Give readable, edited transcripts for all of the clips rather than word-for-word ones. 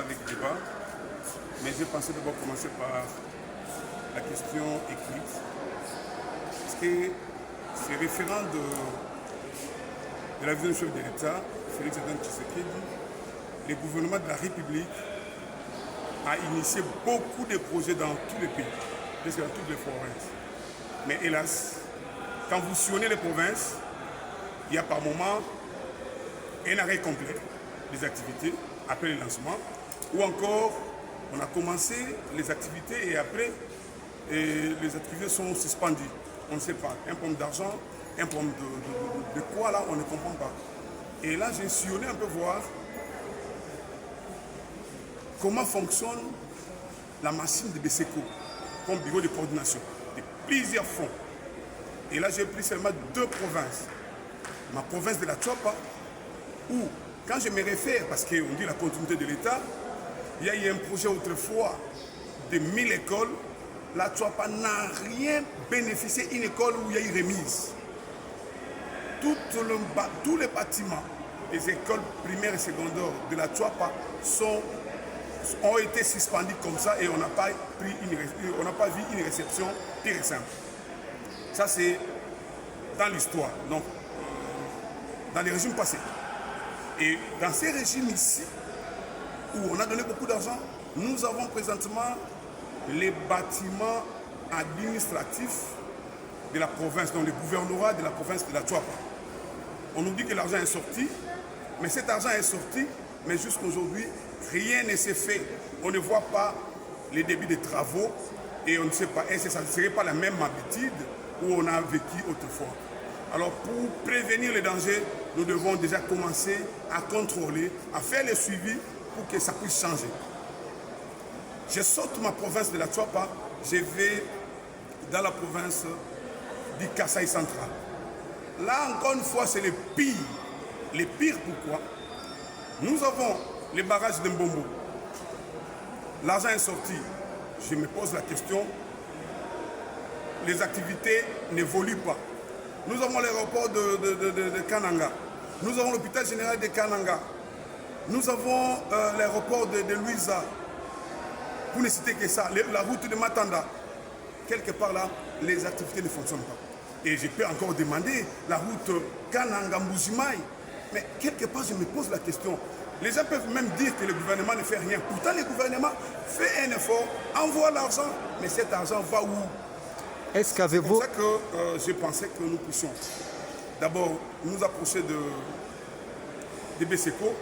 avec débat, mais j'ai pensé d'abord commencer par la question écrite. Parce que c'est référent de la vision du chef de l'État, Félix Antoine Tshisekedi, le gouvernement de la République a initié beaucoup de projets dans tous les pays, presque dans toutes les provinces. Mais hélas, quand vous sillonnez les provinces, il y a par moment un arrêt complet des activités après le lancement, ou encore on a commencé les activités et après les activités sont suspendues. On ne sait pas, un problème d'argent, un problème de quoi là, on ne comprend pas. Et là j'ai sillonné un peu voir comment fonctionne la machine de BSECO comme bureau de coordination de plusieurs fonds. Et là j'ai pris seulement 2 provinces. Ma province de la Tchouapa, où quand je me réfère, parce qu'on dit la continuité de l'État, il y a eu un projet autrefois de 1000 écoles. La Tchouapa n'a rien bénéficié d'une école où il y a eu remise. Tous les bâtiments des écoles primaires et secondaires de la Tchouapa ont été suspendus comme ça et on n'a pas vu une réception pure et simple. Ça c'est dans l'histoire, donc dans les régimes passés. Et dans ces régimes ici, où on a donné beaucoup d'argent, nous avons présentement les bâtiments administratifs de la province, donc le gouvernorat de la province de la Tchouapa. On nous dit que l'argent est sorti, mais cet argent est sorti, mais jusqu'à aujourd'hui, rien ne s'est fait. On ne voit pas les débits de travaux et on ne sait pas, est-ce que ça ne serait pas la même habitude où on a vécu autrefois. Alors pour prévenir les dangers, nous devons déjà commencer à contrôler, à faire le suivi pour que ça puisse changer. Je saute ma province de la Tchouapa, je vais dans la province du Kasaï central. Là encore une fois c'est le pire. Le pire pourquoi? Nous avons les barrages de Mbombo. L'argent est sorti. Je me pose la question, les activités n'évoluent pas. Nous avons l'aéroport de Kananga. Nous avons l'hôpital général de Kananga. Nous avons l'aéroport de Louisa. Pour ne citer que ça, la route de Matanda. Quelque part là, les activités ne fonctionnent pas. Et je peux encore demander la route Kananga-Mbujimaï. Mais quelque part, je me pose la question. Les gens peuvent même dire que le gouvernement ne fait rien. Pourtant, le gouvernement fait un effort, envoie l'argent. Mais cet argent va où? Est-ce qu'avez-vous... C'est pour ça que je pensais que nous puissions d'abord nous approcher de BSECO,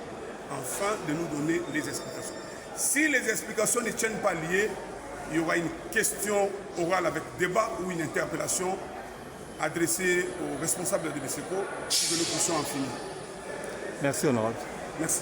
afin de nous donner les explications. Si les explications ne tiennent pas liées, il y aura une question orale avec débat ou une interpellation adressée aux responsables de BSECO pour que nous puissions en finir. Merci, honorable. Merci.